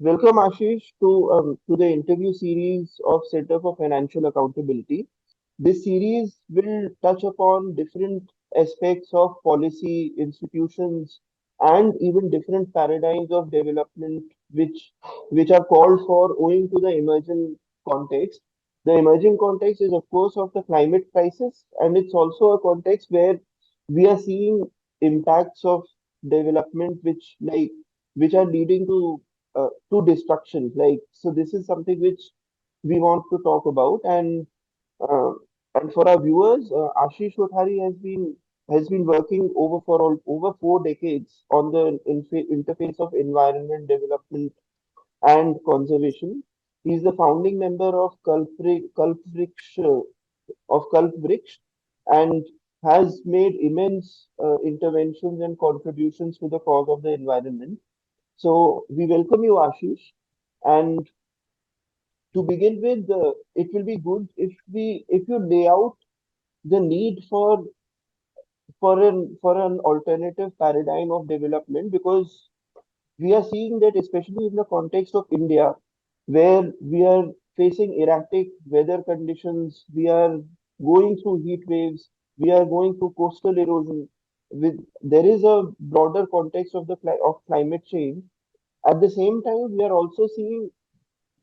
Welcome, Ashish, to the interview series of Center for Financial Accountability. This series will touch upon different aspects of policy, institutions, and even different paradigms of development which are called for owing to the emerging context. The emerging context is, of course, of the climate crisis, and it's also a context where we are seeing impacts of development which are leading to destruction. So, this is something which we want to talk about, uh, and for our viewers, Ashish Kothari has been working over 4 decades on the interface of environment development and conservation. He is the founding member of Kalpvriksh and has made immense interventions and contributions to the cause of the environment. So we welcome you, Ashish. And to begin with, it will be good if you lay out the need for an alternative paradigm of development, because we are seeing that, especially in the context of India, where we are facing erratic weather conditions, we are going through heat waves, we are going through coastal erosion. There is a broader context of climate change. At the same time, we are also seeing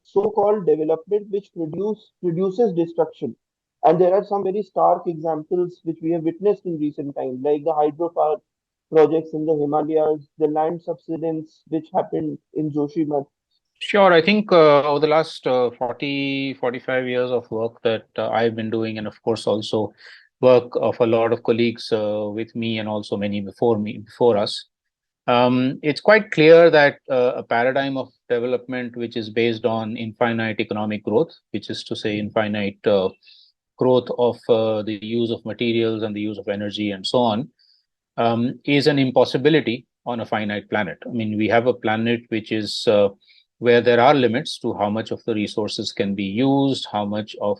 so-called development which produces destruction. And there are some very stark examples which we have witnessed in recent times, like the hydropower projects in the Himalayas, the land subsidence which happened in Joshimath. Sure. I think over the last 40, 45 years of work that I've been doing, and of course also work of a lot of colleagues with me and also many before us, it's quite clear that a paradigm of development which is based on infinite economic growth, which is to say infinite growth of the use of materials and the use of energy and so on, is an impossibility on a finite planet. I mean, we have a planet which is where there are limits to how much of the resources can be used, how much of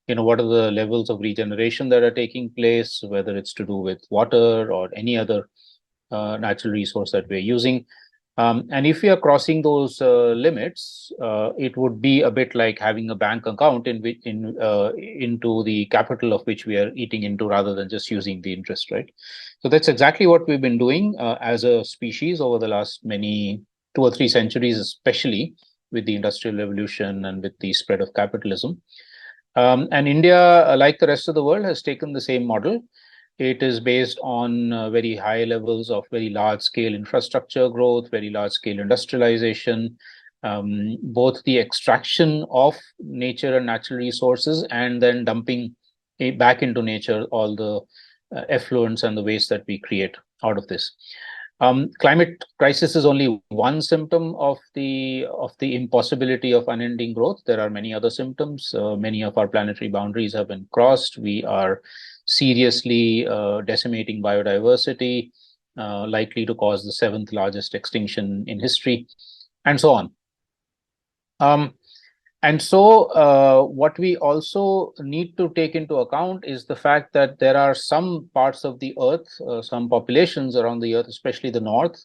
what are the levels of regeneration that are taking place, whether it's to do with water or any other natural resource that we're using. And if we are crossing those limits, it would be a bit like having a bank account into the capital of which we are eating into, rather than just using the interest, right? So that's exactly what we've been doing as a species over the last many 2 or 3 centuries, especially with the Industrial Revolution and with the spread of capitalism. And India, like the rest of the world, has taken the same model. It is based on very high levels of very large scale infrastructure growth, very large scale industrialization, both the extraction of nature and natural resources, and then dumping back into nature all the effluents and the waste that we create out of this. Climate crisis is only one symptom of the impossibility of unending growth. There are many other symptoms. Many of our planetary boundaries have been crossed. We are seriously decimating biodiversity, likely to cause the seventh largest extinction in history, and so on. And so what we also need to take into account is the fact that there are some parts of the earth, some populations around the earth, especially the north,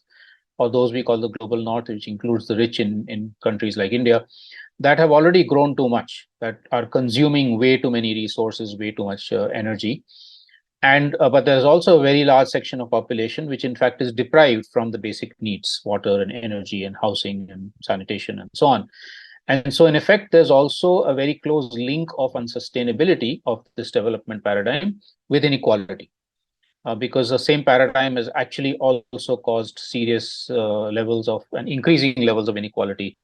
or those we call the global north, which includes the rich in countries like India, that have already grown too much, that are consuming way too many resources, way too much energy. And but there's also a very large section of population which in fact is deprived from the basic needs, water and energy and housing and sanitation and so on. And so in effect, there's also a very close link of unsustainability of this development paradigm with inequality. Because the same paradigm has actually also caused serious levels of and increasing levels of inequality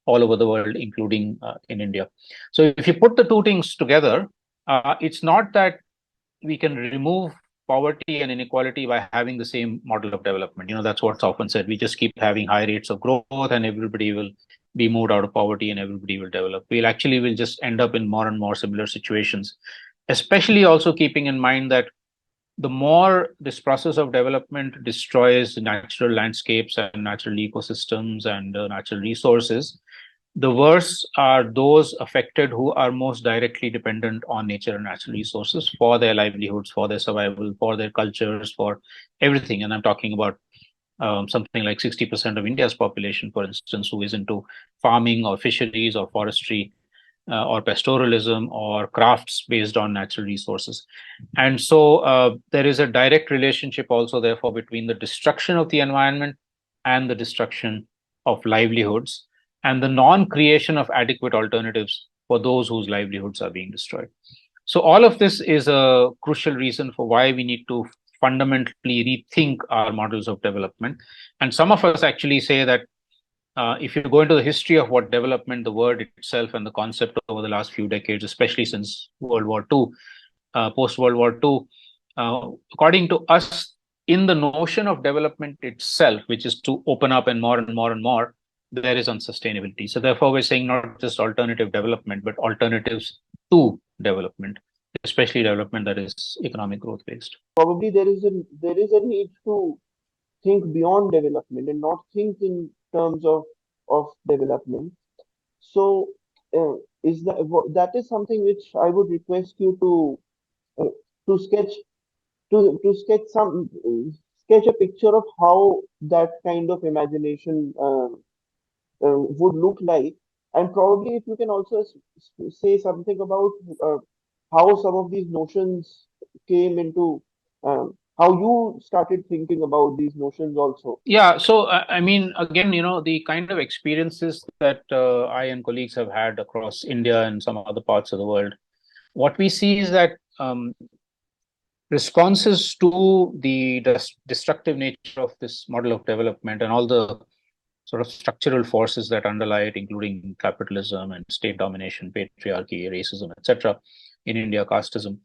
all over the world, including in India. So if you put the two things together, it's not that we can remove poverty and inequality by having the same model of development. That's what's often said. We just keep having high rates of growth and everybody will be moved out of poverty and everybody will develop. Will just end up in more and more similar situations, especially also keeping in mind that the more this process of development destroys natural landscapes and natural ecosystems and natural resources, the worse are those affected who are most directly dependent on nature and natural resources for their livelihoods, for their survival, for their cultures, for everything. And I'm talking about something like 60% of India's population, for instance, who is into farming or fisheries or forestry or pastoralism or crafts based on natural resources. And so there is a direct relationship also, therefore, between the destruction of the environment and the destruction of livelihoods and the non-creation of adequate alternatives for those whose livelihoods are being destroyed. So all of this is a crucial reason for why we need to fundamentally rethink our models of development. And some of us actually say that if you go into the history of what development, the word itself and the concept over the last few decades, especially since World War II, post-World War II, according to us, in the notion of development itself, which is to open up and more and more and more, there is unsustainability. So therefore, we're saying not just alternative development, but alternatives to development, especially development that is economic growth based. Probably there is a need to think beyond development and not think in terms of development. So is that is something which I would request you uh, to sketch to sketch a picture of how that kind of imagination would look like, and probably if you can also say something about how some of these notions came into how you started thinking about these notions also. Yeah, so I mean, again, the kind of experiences that I and colleagues have had across India and some other parts of the world, what we see is that responses to the destructive nature of this model of development and all the sort of structural forces that underlie it, including capitalism and state domination, patriarchy, racism, etc., in India, casteism,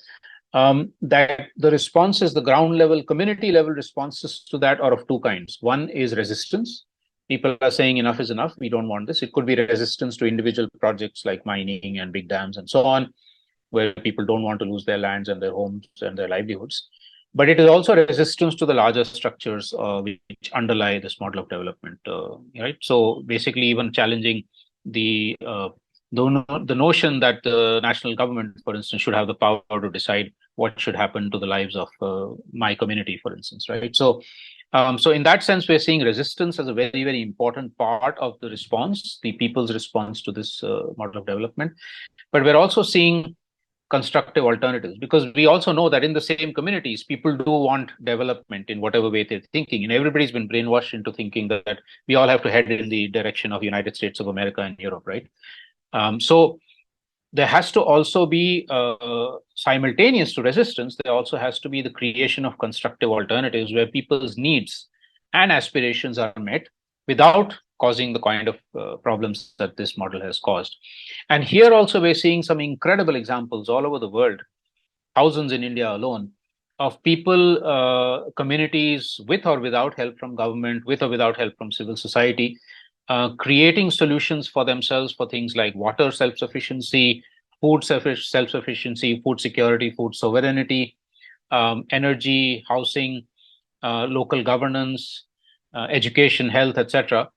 that the responses, the ground level, community level responses to that are of two kinds. One is resistance. People are saying enough is enough. We don't want this. It could be resistance to individual projects like mining and big dams and so on, where people don't want to lose their lands and their homes and their livelihoods. But it is also resistance to the larger structures which underlie this model of development, right? So basically, even challenging the the notion that the national government, for instance, should have the power to decide what should happen to the lives of my community, for instance, right? So in that sense, we're seeing resistance as a very, very important part of the response, the people's response to this model of development. But we're also seeing constructive alternatives, because we also know that in the same communities, people do want development in whatever way they're thinking, and everybody's been brainwashed into thinking that we all have to head in the direction of United States of America and Europe, right? So there has to also be simultaneous to resistance, there also has to be the creation of constructive alternatives where people's needs and aspirations are met without causing the kind of problems that this model has caused. And here also we're seeing some incredible examples all over the world, thousands in India alone, of people, communities with or without help from government, with or without help from civil society, creating solutions for themselves for things like water self-sufficiency, food self-sufficiency, food security, food sovereignty, energy, housing, local governance, education, health, etc.,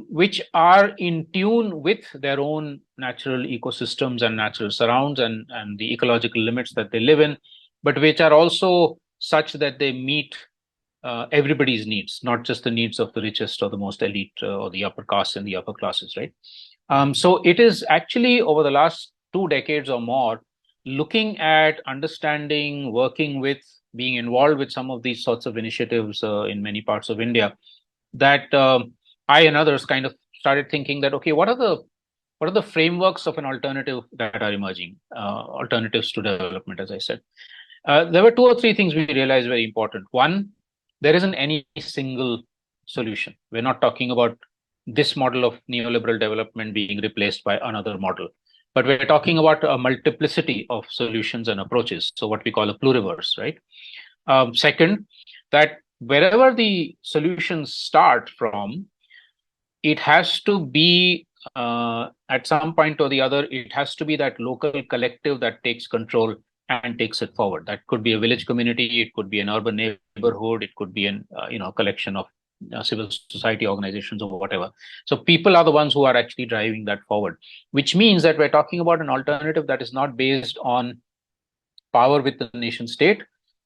which are in tune with their own natural ecosystems and natural surrounds and the ecological limits that they live in, but which are also such that they meet everybody's needs, not just the needs of the richest or the most elite or the upper caste and the upper classes, right? So it is actually over the last 2 decades or more, looking at understanding, working with, being involved with some of these sorts of initiatives in many parts of India, that I and others kind of started thinking that, okay, what are the frameworks of an alternative that are emerging, alternatives to development, as I said. There were two or three things we realized very important. One, there isn't any single solution. We're not talking about this model of neoliberal development being replaced by another model, but we're talking about a multiplicity of solutions and approaches. So what we call a pluriverse, right? Second, that wherever the solutions start from, it has to be at some point or the other, it has to be that local collective that takes control and takes it forward. That could be a village community, it could be an urban neighborhood, it could be an collection of civil society organizations or whatever. So people are the ones who are actually driving that forward, which means that we're talking about an alternative that is not based on power with the nation state,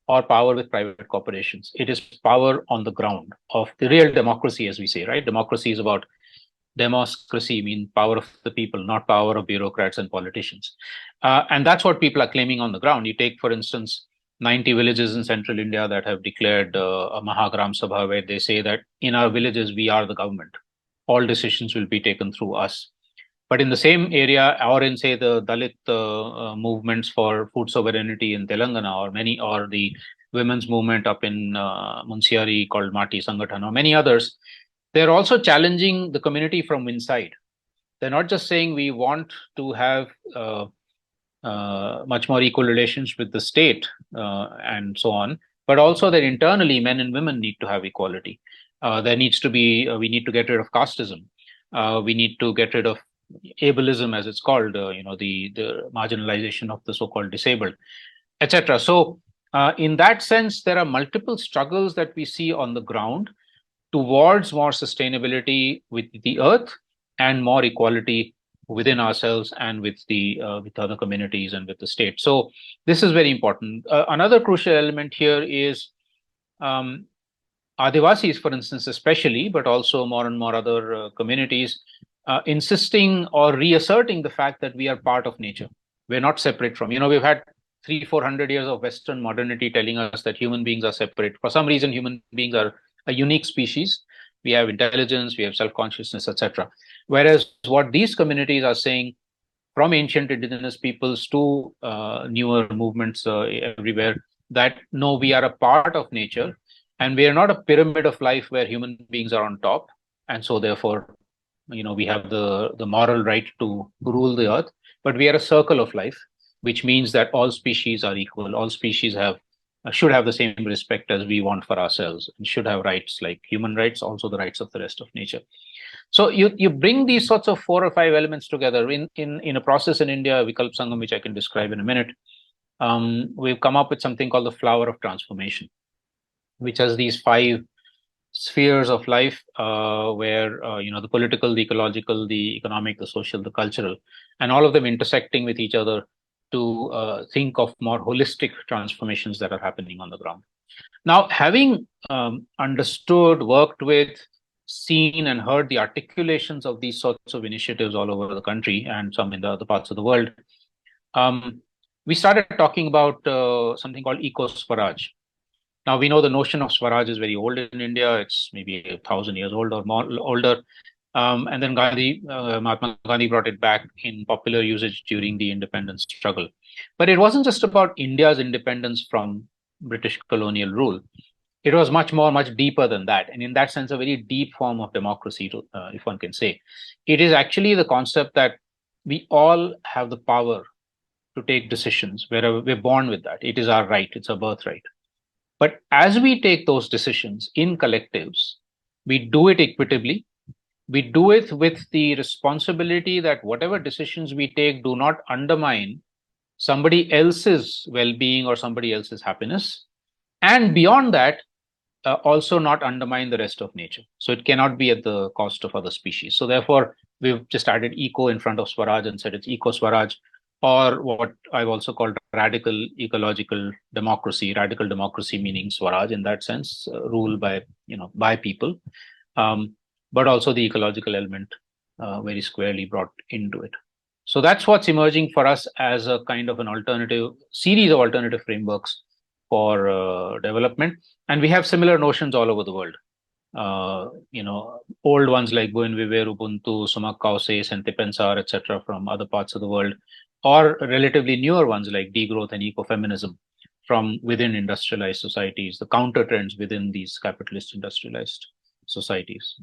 or power with private corporations. It is power on the ground of the real democracy, as we say, right? Democracy is about democracy, mean power of the people, not power of bureaucrats and politicians. And that's what people are claiming on the ground. You take, for instance, 90 villages in central India that have declared a Mahagram Sabha, where they say that in our villages, we are the government. All decisions will be taken through us. But in the same area, or in say the Dalit movements for food sovereignty in Telangana, or the women's movement up in Munsiari called Mati Sangathan, or many others, they're also challenging the community from inside. They're not just saying we want to have much more equal relations with the state and so on, but also that internally men and women need to have equality. There needs to be, we need to get rid of casteism. We need to get rid of ableism, as it's called, the marginalization of the so-called disabled, etc. So, in that sense, there are multiple struggles that we see on the ground towards more sustainability with the earth and more equality within ourselves and with other communities and with the state. So this is very important. Another crucial element here is um, Adivasis, for instance, especially, but also more and more other communities, insisting or reasserting the fact that we are part of nature. We're not separate from. We've had 300-400 years of Western modernity telling us that human beings are separate. For some reason, human beings are a unique species. We have intelligence, we have self-consciousness, etc. Whereas what these communities are saying, from ancient indigenous peoples to newer movements everywhere, that no, we are a part of nature, and we are not a pyramid of life where human beings are on top, and so therefore, we have the moral right to rule the earth, but we are a circle of life, which means that all species are equal. All species should have the same respect as we want for ourselves, and should have rights like human rights, also the rights of the rest of nature. So you bring these sorts of 4 or 5 elements together in a process in India, Vikalp Sangam, which I can describe in a minute. We've come up with something called the flower of transformation, which has these 5 spheres of life, where the political, the ecological, the economic, the social, the cultural, and all of them intersecting with each other to think of more holistic transformations that are happening on the ground. Now, having understood, worked with, seen, and heard the articulations of these sorts of initiatives all over the country and some in the other parts of the world, we started talking about something called eco Swaraj. Now, we know the notion of Swaraj is very old in India. It's maybe 1,000 years old or more older. And then Mahatma Gandhi brought it back in popular usage during the independence struggle. But it wasn't just about India's independence from British colonial rule. It was much more, much deeper than that. And in that sense, a very deep form of democracy, if one can say. It is actually the concept that we all have the power to take decisions, wherever we're born with that. It is our right, it's a birthright. But as we take those decisions in collectives, we do it equitably. We do it with the responsibility that whatever decisions we take do not undermine somebody else's well-being or somebody else's happiness. And beyond that, also not undermine the rest of nature. So it cannot be at the cost of other species. So therefore, we've just added eco in front of Swaraj and said it's eco Swaraj, or what I've also called radical ecological democracy. Radical democracy meaning Swaraj in that sense, rule by people, but also the ecological element very squarely brought into it. So that's what's emerging for us as a kind of an alternative series of alternative frameworks for development. And we have similar notions all over the world. Old ones like Buen Vivir, Ubuntu, Sumak Kause, Sentipensar, etc. from other parts of the world, or relatively newer ones like degrowth and ecofeminism from within industrialized societies, the counter trends within these capitalist industrialized societies.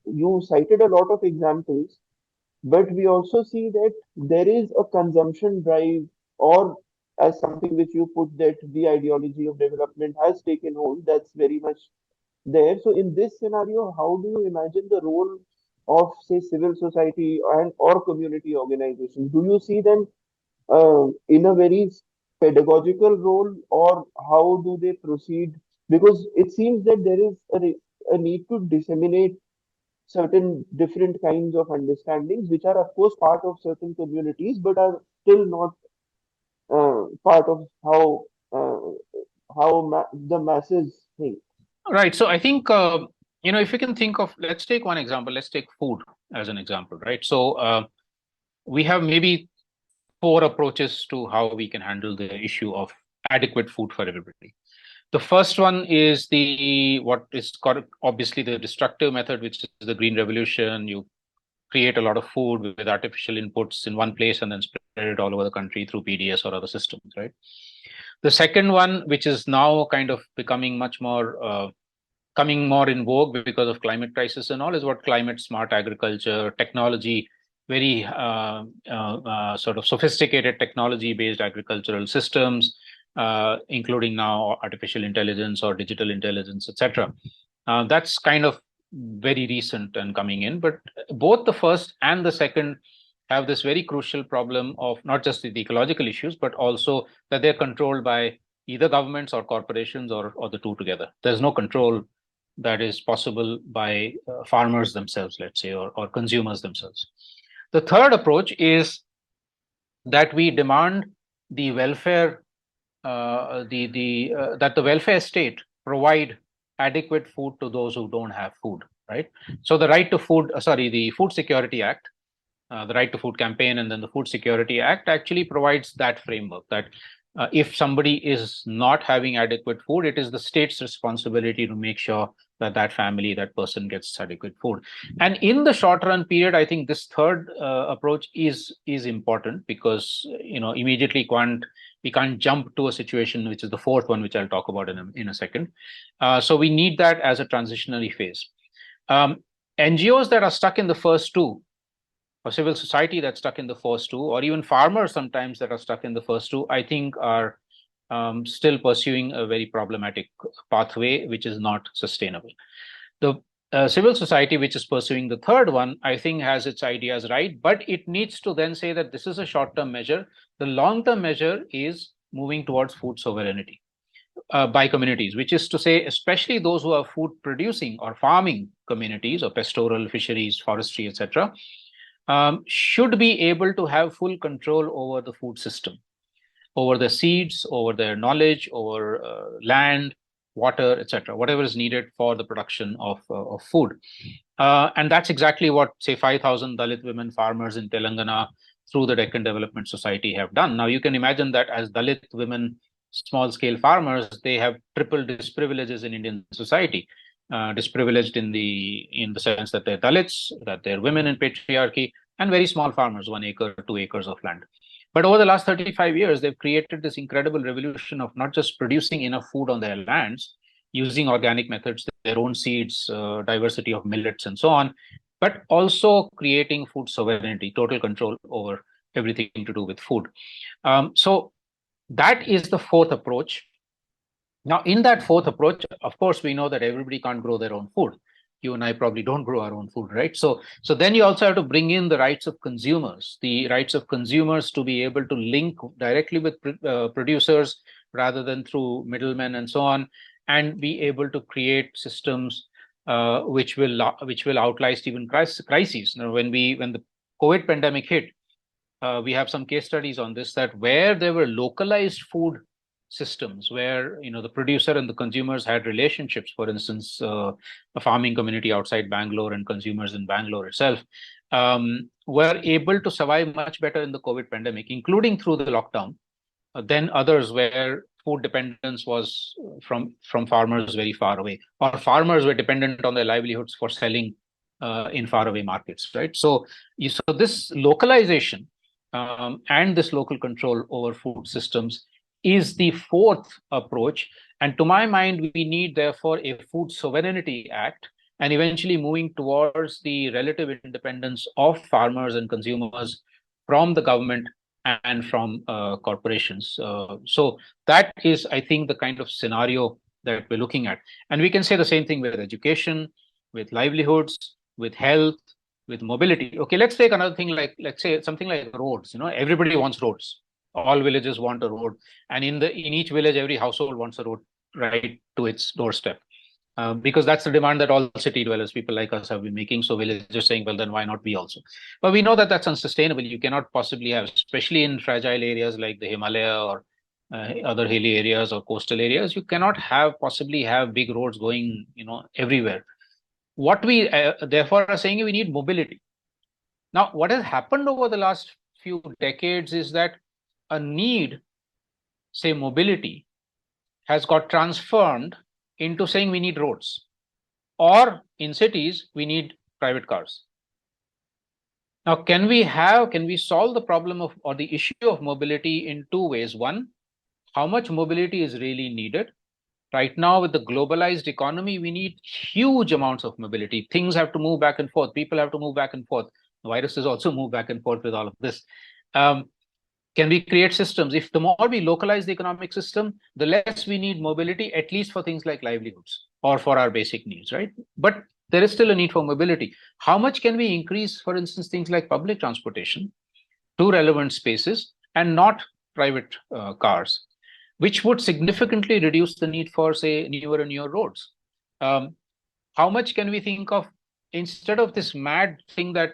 You cited a lot of examples, but we also see that there is a consumption drive, or as something which you put, that the ideology of development has taken hold. That's very much there. So in this scenario, how do you imagine the role of, say, civil society and or community organizations? Do you see them in a very pedagogical role, or how do they proceed? Because it seems that there is a need to disseminate certain different kinds of understandings, which are of course part of certain communities, but are still not part of uh, how the masses think. Right. So I think, if you can think of, let's take one example. Let's take food as an example, right? So we have maybe four approaches to how we can handle the issue of adequate food for everybody. The first one is the what is called obviously the destructive method, which is the green revolution. You create a lot of food with artificial inputs in one place and then spread it all over the country through PDS or other systems, right? The second one, which is now kind of becoming much more coming more in vogue because of climate crisis and all, is what climate smart agriculture technology, very sort of sophisticated technology based agricultural systems, including now artificial intelligence or digital intelligence, etc. That's kind of very recent and coming in, but both the first and the second have this very crucial problem of not just the ecological issues, but also that they're controlled by either governments or corporations or the two together. There's no control that is possible by farmers themselves, let's say, or consumers themselves. The third approach is that we demand the welfare, that the welfare state provide adequate food to those who don't have food, right? So the right to food, the Food Security Act, the Right to Food campaign, and then the Food Security Act actually provides that framework that if somebody is not having adequate food, it is the state's responsibility to make sure that that family, that person gets adequate food. And in the short run period, I think this third approach is important because immediately we can't jump to a situation which is the fourth one, which I'll talk about in a second. So we need that as a transitionary phase. NGOs that are stuck in the first two, or civil society that's stuck in the first two, or even farmers sometimes that are stuck in the first two, I think are still pursuing a very problematic pathway, which is not sustainable. The civil society, which is pursuing the third one, I think has its ideas right, but it needs to then say that this is a short-term measure. The long-term measure is moving towards food sovereignty by communities, which is to say, especially those who are food producing or farming communities or pastoral fisheries, forestry, etc., should be able to have full control over the food system, over the seeds, over their knowledge, over land, water, etc., whatever is needed for the production of food. And that's exactly what, say, 5,000 Dalit women farmers in Telangana through the Deccan Development Society have done. Now, you can imagine that as Dalit women, small-scale farmers, they have triple disprivileges in Indian society. Disprivileged in the sense that they're Dalits, that they're women in patriarchy, and very small farmers, 1 acre, 2 acres of land. But over the last 35 years, they've created this incredible revolution of not just producing enough food on their lands, using organic methods, their own seeds, diversity of millets, and so on, but also creating food sovereignty, total control over everything to do with food. So that is the fourth approach. Now, in that fourth approach, of course, we know that everybody can't grow their own food. You and I probably don't grow our own food, right? So then you also have to bring in the rights of consumers, to be able to link directly with producers rather than through middlemen and so on, and be able to create systems which will outlast even crises. Now, when the COVID pandemic hit, we have some case studies on this, that where there were localized food systems where the producer and the consumers had relationships, for instance, a farming community outside Bangalore and consumers in Bangalore itself, were able to survive much better in the COVID pandemic, including through the lockdown, than others where food dependence was from farmers very far away, or farmers were dependent on their livelihoods for selling in faraway markets, right? So this localization and this local control over food systems is the fourth approach. And to my mind, we need, therefore, a Food Sovereignty Act, and eventually moving towards the relative independence of farmers and consumers from the government and from corporations. So that is, I think, the kind of scenario that we're looking at. And we can say the same thing with education, with livelihoods, with health, with mobility. Okay, let's take another thing, let's say something like roads. Everybody wants roads. All villages want a road, and in each village, every household wants a road right to its doorstep, because that's the demand that all city dwellers, people like us, have been making. So villagers saying, well, then why not we also? But we know that that's unsustainable. You cannot possibly have, especially in fragile areas like the Himalaya or other hilly areas or coastal areas, you cannot possibly have big roads going, everywhere. What we therefore are saying, we need mobility. Now, what has happened over the last few decades is that a need, say mobility, has got transformed into saying we need roads, or in cities we need private cars. Now, can we solve the problem of, or the issue of mobility in two ways? One, how much mobility is really needed? Right now, with the globalized economy, we need huge amounts of mobility. Things have to move back and forth. People have to move back and forth. The viruses also move back and forth with all of this. Um, can we create systems? If the more we localize the economic system, the less we need mobility, at least for things like livelihoods or for our basic needs, right? But there is still a need for mobility. How much can we increase, for instance, things like public transportation to relevant spaces and not private cars, which would significantly reduce the need for, say, newer and newer roads? Um, how much can we think of, instead of this mad thing that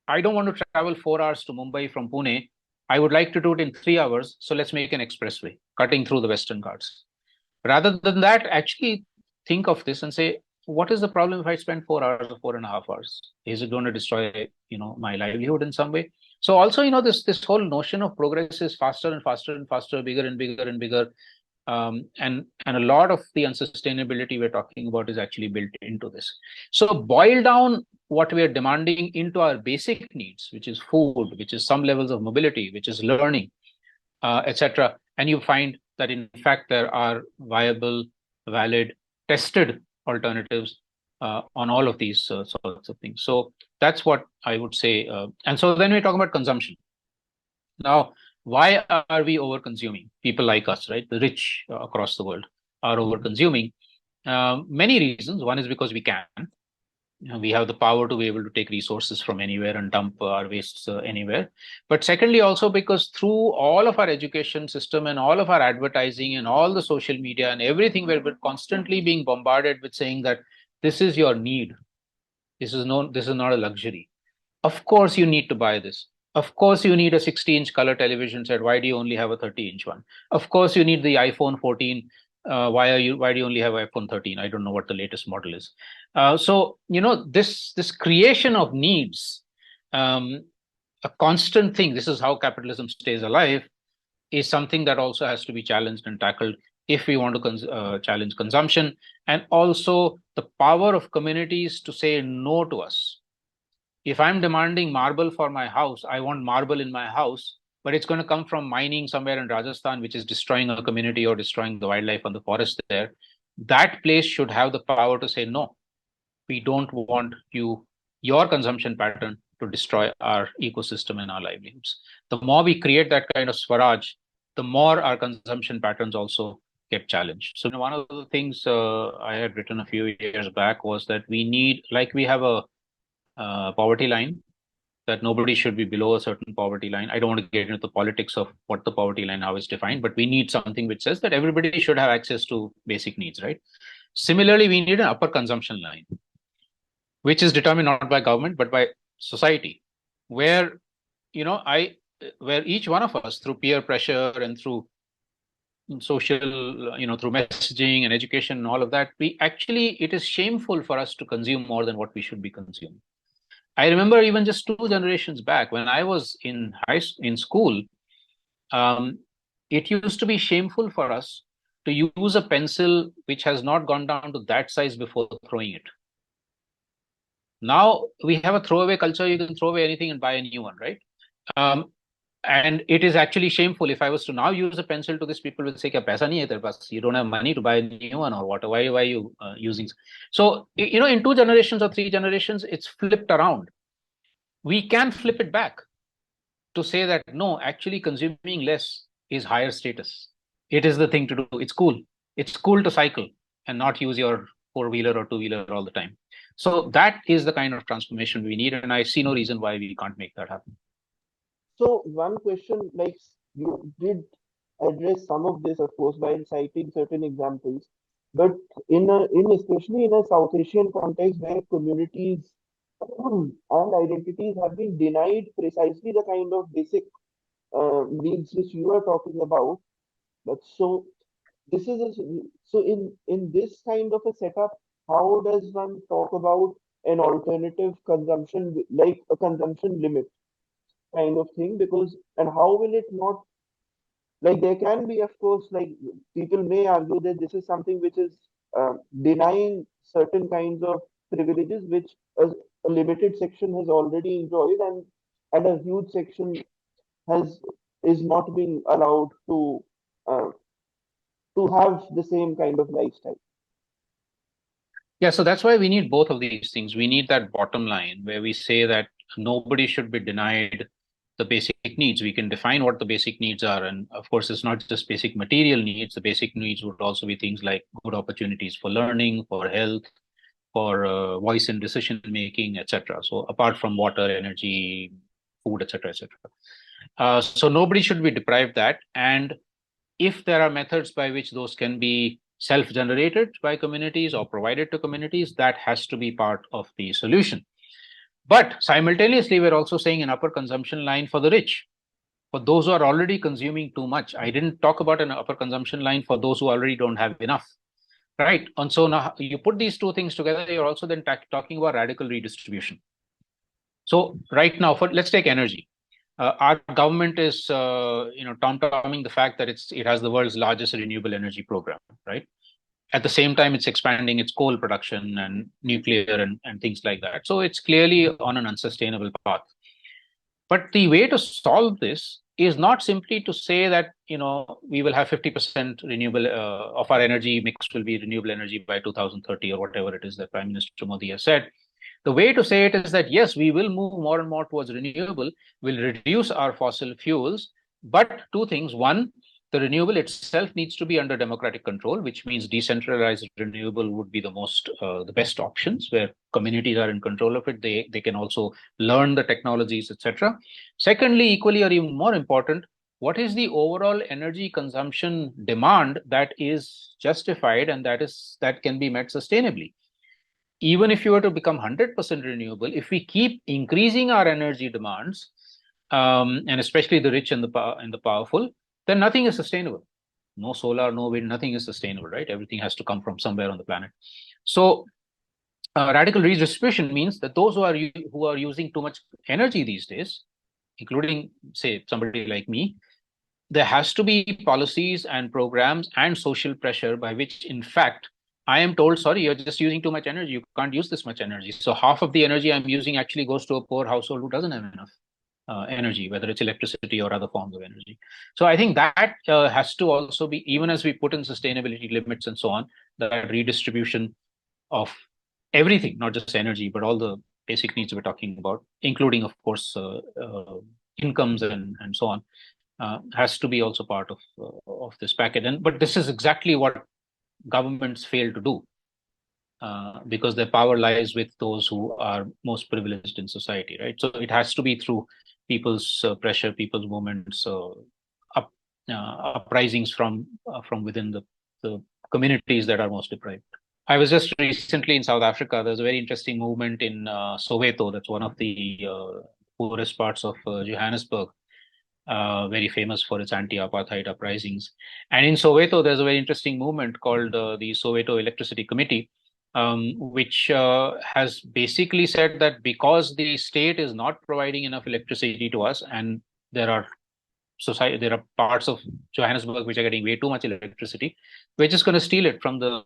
I don't want to travel 4 hours to Mumbai from Pune, I would like to do it in 3 hours, so let's make an expressway cutting through the Western Ghats. Rather than that, actually think of this and say, what is the problem if I spend 4 hours or 4.5 hours? Is it going to destroy, my livelihood in some way? So also, this whole notion of progress is faster and faster and faster, bigger and bigger and bigger. And a lot of the unsustainability we're talking about is actually built into this. So boil down what we are demanding into our basic needs, which is food, which is some levels of mobility, which is learning, etc. And you find that in fact there are viable, valid, tested alternatives on all of these sorts of things. So that's what I would say. And so then we talk about consumption. Now, why are we over consuming? People like us, right? The rich across the world are over consuming. Many reasons. One is because we can. We have the power to be able to take resources from anywhere and dump our wastes anywhere. But secondly, also because through all of our education system and all of our advertising and all the social media and everything, we're constantly being bombarded with saying that this is your need. This is not a luxury. Of course, you need to buy this. Of course, you need a 60-inch color television set. Why do you only have a 30-inch one? Of course, you need the iPhone 14. Why do you only have iPhone 13? I don't know what the latest model is. So this creation of needs, um, a constant thing. This is how capitalism stays alive. Is something that also has to be challenged and tackled if we want to challenge consumption, and also the power of communities to say no to us. If I'm demanding marble for my house, I want marble in my house, but it's going to come from mining somewhere in Rajasthan, which is destroying a community or destroying the wildlife and the forest there. That place should have the power to say, no, we don't want your consumption pattern to destroy our ecosystem and our livelihoods. The more we create that kind of swaraj, the more our consumption patterns also get challenged. So one of the things I had written a few years back was that we need, like we have a poverty line, that nobody should be below a certain poverty line. I don't want to get into the politics of what the poverty line how is defined, but we need something which says that everybody should have access to basic needs, right? Similarly, we need an upper consumption line, which is determined not by government but by society, where I where each one of us, through peer pressure and through social, through messaging and education and all of that, we actually, it is shameful for us to consume more than what we should be consuming. I remember even just 2 generations back when I was in school, um, it used to be shameful for us to use a pencil which has not gone down to that size before throwing it. Now we have a throwaway culture. You can throw away anything and buy a new one, right? Um, and it is actually shameful. If I was to now use a pencil to this, people will say, "Kya paisa nahi hai tere paas? You don't have money to buy a new one, or what? Why are you using?" So in 2 generations or 3 generations, it's flipped around. We can flip it back to say that no, actually consuming less is higher status. It is the thing to do. It's cool. It's cool to cycle and not use your four-wheeler or two-wheeler all the time. So that is the kind of transformation we need, and I see no reason why we can't make that happen. So one question, like you did address some of this, of course, by citing certain examples, but in especially in a South Asian context where communities and identities have been denied precisely the kind of basic needs which you are talking about, But so this is a, so in this kind of a setup, how does one talk about an alternative consumption, like a consumption limit kind of thing? Because and how will it not, like there can be, of course, like people may argue that this is something which is denying certain kinds of privileges which a limited section has already enjoyed, and a huge section has is not being allowed uh, to have the same kind of lifestyle. Yeah, so that's why we need both of these things. We need that bottom line where we say that nobody should be denied the basic needs. We can define what the basic needs are. And of course, it's not just basic material needs. The basic needs would also be things like good opportunities for learning, for health, for voice in decision making, etc. So apart from water, energy, food, etc., etc. So nobody should be deprived that. And if there are methods by which those can be self-generated by communities or provided to communities, that has to be part of the solution. But simultaneously, we're also saying an upper consumption line for the rich, for those who are already consuming too much. I didn't talk about an upper consumption line for those who already don't have enough. Right. And so now you put these two things together, you're also then talking about radical redistribution. So right now, for let's take energy. Our government is, tom-tomming the fact that it has the world's largest renewable energy program, right? At the same time, it's expanding its coal production and nuclear and things like that. So it's clearly on an unsustainable path. But the way to solve this is not simply to say that we will have 50% renewable of our energy mix will be renewable energy by 2030 or whatever it is that Prime Minister Modi has said. The way to say it is that yes, we will move more and more towards renewable, we'll reduce our fossil fuels, but two things. One, the renewable itself needs to be under democratic control, which means decentralized renewable would be the best options where communities are in control of it. They can also learn the technologies, etc. Secondly, equally or even more important, what is the overall energy consumption demand that is justified and that can be met sustainably? Even if you were to become 100% renewable, if we keep increasing our energy demands, and especially the rich and the powerful, then nothing is sustainable. No solar, no wind, nothing is sustainable, right? Everything has to come from somewhere on the planet. So radical redistribution means that those who are using too much energy these days, including, say, somebody like me, there has to be policies and programs and social pressure by which, in fact, I am told, sorry, you're just using too much energy. You can't use this much energy. So half of the energy I'm using actually goes to a poor household who doesn't have enough energy, whether it's electricity or other forms of energy. So I think that has to also be, even as we put in sustainability limits and so on, that redistribution of everything, not just energy, but all the basic needs we're talking about, including, of course, incomes and so on, has to be also part of this package. But this is exactly what governments fail to do, because their power lies with those who are most privileged in society, right? So it has to be through people's pressure, people's movements, up, uprisings from within the communities that are most deprived. I was just recently in South Africa. There's a very interesting movement in Soweto. That's one of the poorest parts of Johannesburg, very famous for its anti-apartheid uprisings. And in Soweto, there's a very interesting movement called the Soweto Electricity Committee, which has basically said that because the state is not providing enough electricity to us, and there are parts of Johannesburg which are getting way too much electricity, we're just going to steal it from the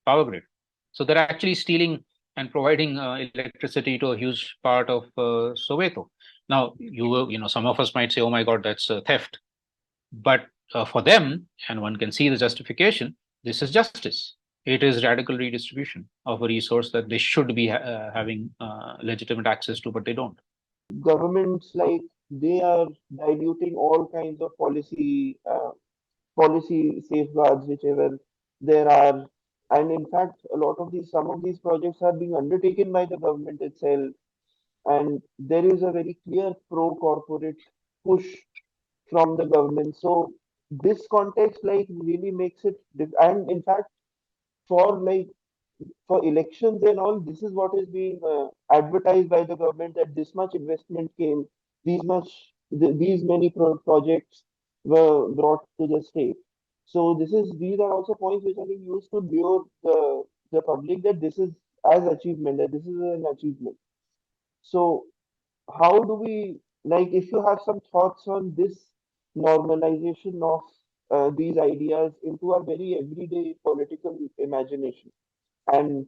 power grid. So they're actually stealing and providing electricity to a huge part of Soweto. Now, some of us might say, "Oh my God, that's theft," but for them, and one can see the justification, this is justice. It is radical redistribution of a resource that they should be having legitimate access to, but they don't. Governments, like, they are diluting all kinds of policy safeguards whichever there are, and in fact a lot of these some of these projects are being undertaken by the government itself, and there is a very clear pro corporate push from the government. So this context, like, really makes it and in fact for, like, for elections and all, this is what is being advertised by the government, that this much investment came, these many projects were brought to the state. So these are also points which are being used to lure the public that this is as achievement, that this is an achievement. So how do we, like, if you have some thoughts on this normalization of these ideas into our very everyday political imagination, and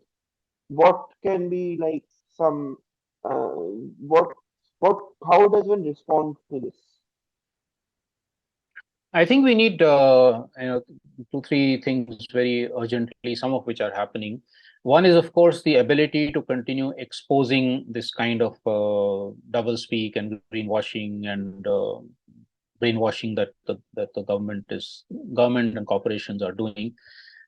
what can be like some uh, what what how does one respond to this? I think we need two, three things very urgently, some of which are happening. One is, of course, the ability to continue exposing this kind of double speak and greenwashing and brainwashing that the government and corporations are doing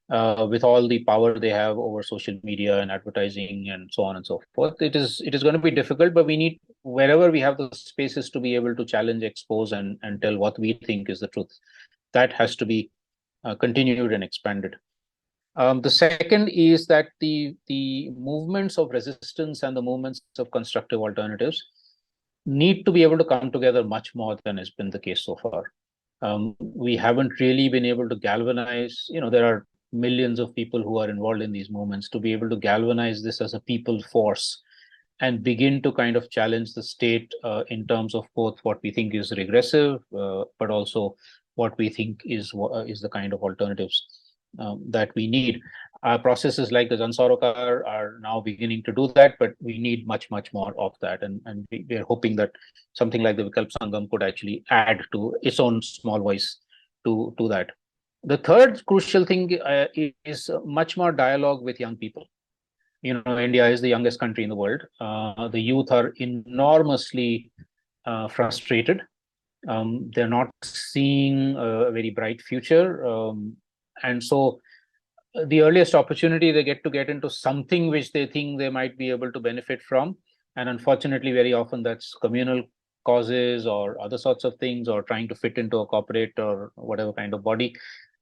with all the power they have over social media and advertising and so on and so forth. It is going to be difficult, but we need, wherever we have the spaces to be able to challenge, expose, and tell what we think is the truth. That has to be continued and expanded. The second is that the movements of resistance and the movements of constructive alternatives need to be able to come together much more than has been the case so far. We haven't really been able to galvanize. There are millions of people who are involved in these movements, to be able to galvanize this as a people force and begin to kind of challenge the state in terms of both what we think is regressive, but also what we think is the kind of alternatives that we need. Processes like the Jansaroka are now beginning to do that, but we need much, much more of that. And we are hoping that something like the Vikalp Sangam could actually add to its own small voice to that. The third crucial thing is much more dialogue with young people. India is the youngest country in the world. The youth are enormously frustrated. They're not seeing a very bright future. And so the earliest opportunity they get into something which they think they might be able to benefit from. And unfortunately, very often that's communal causes or other sorts of things, or trying to fit into a corporate or whatever kind of body.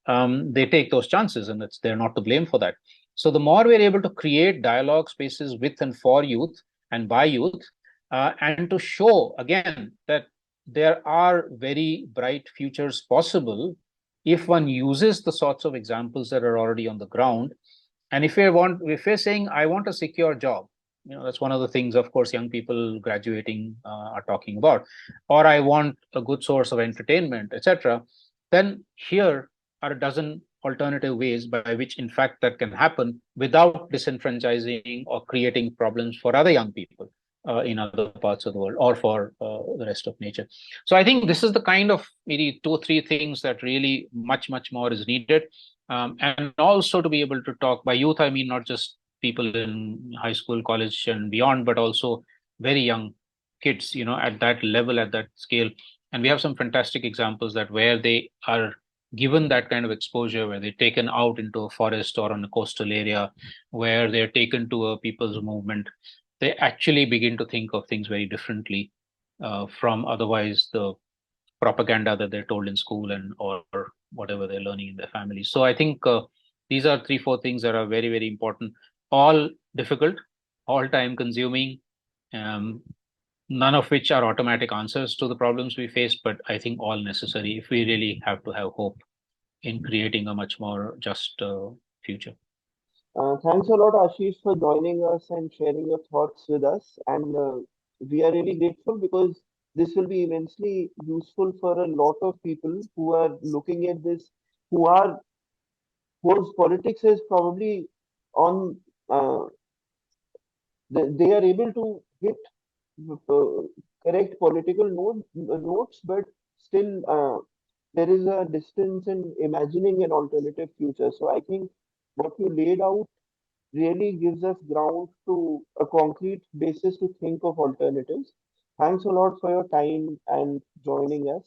They take those chances, and they're not to blame for that. So the more we're able to create dialogue spaces with and for youth and by youth, and to show again that there are very bright futures possible if one uses the sorts of examples that are already on the ground. And if we're saying, I want a secure job, that's one of the things, of course, young people graduating are talking about, or I want a good source of entertainment, etc., then here are a dozen alternative ways by which, in fact, that can happen without disenfranchising or creating problems for other young people in other parts of the world, or for the rest of nature. So I think this is the kind of maybe two or three things that really much, much more is needed. And also to be able to talk, by youth, I mean not just people in high school, college, and beyond, but also very young kids, at that level, at that scale. And we have some fantastic examples that where they are given that kind of exposure, where they're taken out into a forest or on a coastal area, where they're taken to a people's movement, they actually begin to think of things very differently from otherwise the propaganda that they're told in school and or whatever they're learning in their families. So I think these are three, four things that are very, very important, all difficult, all time consuming, um, none of which are automatic answers to the problems we face, but I think all necessary if we really have to have hope in creating a much more just future. Thanks a lot, Ashish, for joining us and sharing your thoughts with us. And we are really grateful because this will be immensely useful for a lot of people who are looking at this, who are whose politics is probably on. They are able to hit uh, correct political notes, but still there is a distance in imagining an alternative future. So I think what you laid out really gives us ground to a concrete basis to think of alternatives. Thanks a lot for your time and joining us.